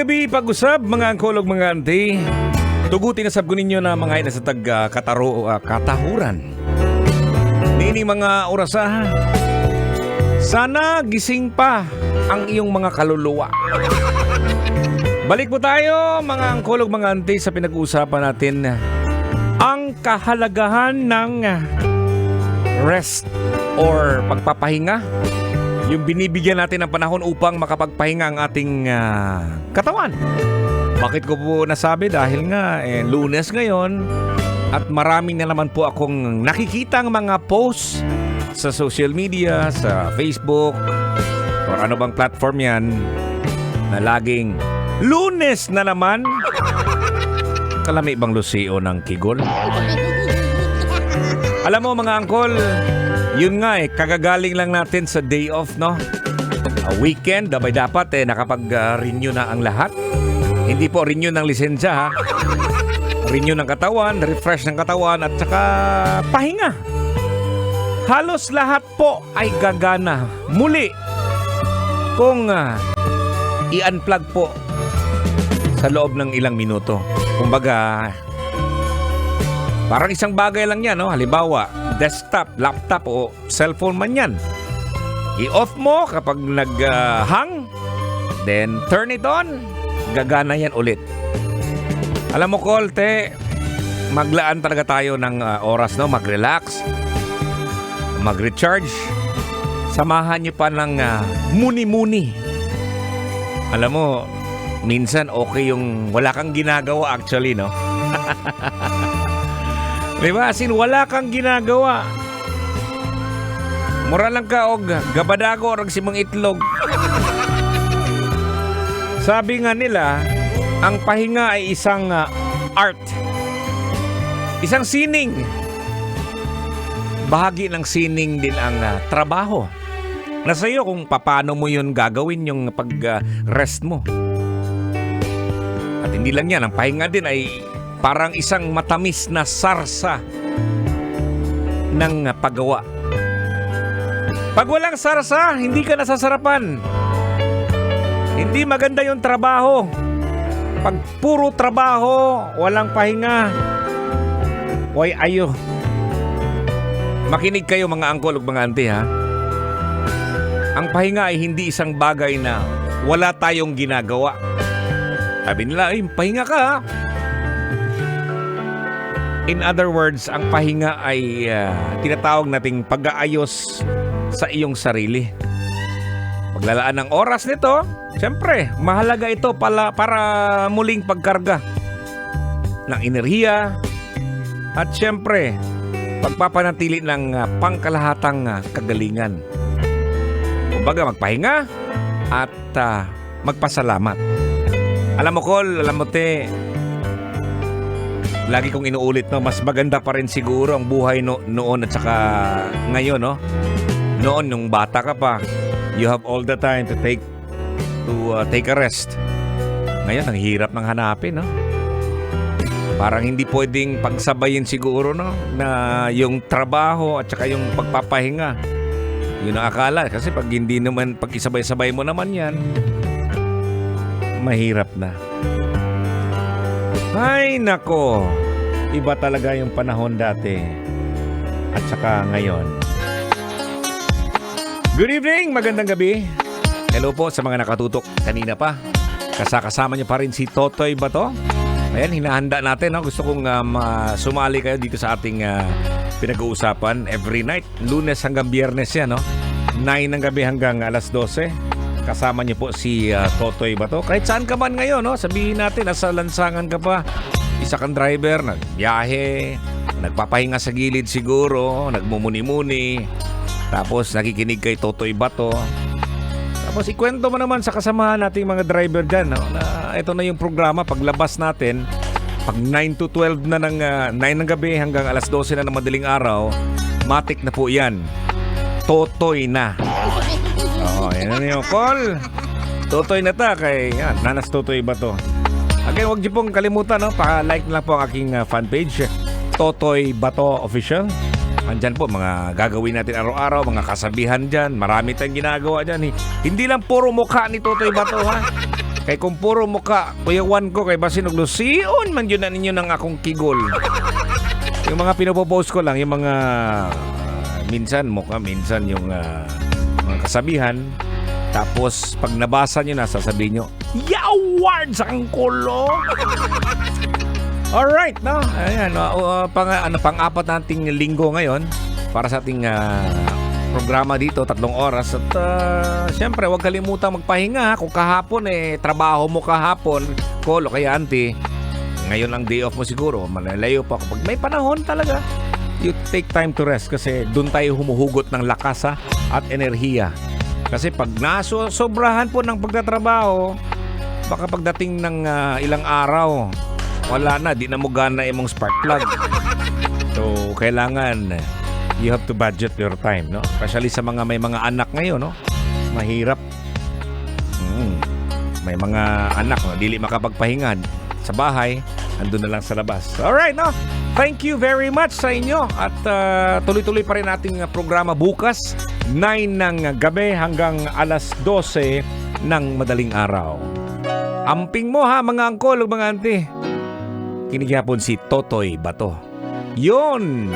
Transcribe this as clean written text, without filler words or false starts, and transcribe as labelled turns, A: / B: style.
A: gabi, pag-usab, mga angkol ug mga auntie. Tuguti na sabgo ninyo na mga ina sa katahuran. Nini mga orasahan. Sana gising pa ang iyong mga kaluluwa. Balik po tayo, mga angkol ug mga auntie, sa pinag-uusapan natin ang kahalagahan ng rest or pagpapahinga. Yung binibigyan natin ng panahon upang makapagpahinga ang ating katawan. Bakit ko po nasabi? Dahil nga Lunes ngayon at maraming na naman po akong nakikitang mga posts sa social media, sa Facebook or ano bang platform yan na laging Lunes na naman. Kalami bang lusio ng kigol? Alam mo mga angkol, yun nga kagagaling lang natin sa day off, no? A weekend, dapat nakapag-renew na ang lahat. Hindi po renew ng lisensya, ha? Renew ng katawan, refresh ng katawan, at saka pahinga. Halos lahat po ay gagana muli kung i-unplug po sa loob ng ilang minuto. Kumbaga, parang isang bagay lang yan, no? Halimbawa, desktop, laptop o cellphone man yan. I-off mo kapag nag-hang, then turn it on, gagana yan ulit. Alam mo, Kolte, maglaan talaga tayo ng oras, no? Mag-relax, mag-recharge. Samahan niyo pa ng muni-muni. Alam mo, minsan okay yung wala kang ginagawa actually, no? Diba? Asin, wala kang ginagawa. Mura lang ka og gabadago or simang itlog. Sabi nga nila, ang pahinga ay isang art. Isang sining. Bahagi ng sining din ang trabaho. Nasa iyo kung paano mo yun gagawin yung pag-rest mo. At hindi lang yan, ang pahinga din ay parang isang matamis na sarsa ng paggawa. Pag walang sarsa, hindi ka nasasarapan. Hindi maganda yung trabaho. Pag puro trabaho, walang pahinga, way ayo. Makinig kayo mga angkol ug mga auntie, ha? Ang pahinga ay hindi isang bagay na wala tayong ginagawa. Sabi nila, ay pahinga ka, ha? In other words, ang pahinga ay tinatawag nating pag-aayos sa iyong sarili. Paglalaan ng oras nito, siyempre, mahalaga ito para muling pagkarga ng enerhiya at siyempre, pagpapanatili ng pangkalahatang kagalingan. Kumbaga, magpahinga at magpasalamat. Alam mo, Kol, alam mo, te, lagi kong inuulit, no, mas maganda pa rin siguro ang buhay noon at saka ngayon, no? Noon, nung bata ka pa, you have all the time to take a rest. Ngayon, ang hirap ng hanapin, no? Parang hindi pwedeng pagsabayin siguro, no? Na yung trabaho at saka yung pagpapahinga. Yun ang akala. Kasi pag hindi naman, pag isabay-sabay mo naman yan, mahirap na. Ay, nako. Iba talaga yung panahon dati at saka ngayon. Good evening, magandang gabi. Hello po sa mga nakatutok kanina pa. Kasama niyo pa rin si Totoy Bato. Ayan, hinahanda natin, no? Gusto kong sumali kayo dito sa ating pinag-uusapan every night. Lunes hanggang Biyernes yan, no? 9 ng gabi hanggang alas 12. Kasama niyo po si Totoy Bato. Kahit saan ka man ngayon, no? Sabihin natin, nasa lansangan ka pa. Isa kang driver, nagbiyahe, nagpapahinga sa gilid siguro, nagmumuni-muni. Tapos nakikinig kay Totoy Bato. Tapos ikwento mo naman sa kasamahan nating mga driver dyan, no? Na ito na yung programa paglabas natin. Pag 9 to 12 na ng 9 ng gabi hanggang alas 12 na ng madaling araw, matik na po yan. Totoy na. Oo, yan na yung call. Totoy na ta kay Nanas Totoy Bato. Again, huwag niyo pong kalimutan, no? Pa-like na lang po ang aking fan page, Totoy Bato Official. Andyan po, mga gagawin natin araw-araw, mga kasabihan dyan. Marami tayong ginagawa dyan. Hindi lang puro mukha ni Totoy Bato, ha? Kay kung puro muka, kuyawan ko kay basin naglusion man yun na ninyo ng akong kigol. Yung mga pinopopost ko lang, yung mga minsan muka, minsan yung mga kasabihan. Tapos pag nabasa nyo na, sasabihin nyo, yaward sa kang kulo! Alright, no? Ayan, pang-apat nating linggo ngayon para sa ating programa dito, 3 oras. At siyempre, huwag kalimutang magpahinga. Kung kahapon, trabaho mo kahapon, Kolo, kaya auntie, ngayon ang day off mo siguro, malalayo pa. Kapag may panahon talaga, you take time to rest kasi doon tayo humuhugot ng lakas at enerhiya. Kasi pag nasobrahan po ng pagtatrabaho, baka pagdating ng ilang araw, wala na, di na mo gana imong spark plug. So, kailangan you have to budget your time, no? Especially sa may mga anak ngayon, no? Mahirap. May mga anak, no? Dili makapagpahinga sa bahay, andun na lang sa labas. Alright, no? Thank you very much sa inyo. At tuloy-tuloy pa rin ating programa bukas, 9 ng gabi hanggang alas 12 ng madaling araw. Amping mo ha, mga angkol o mga auntie. Kinigyapon si Totoy Bato. Yun!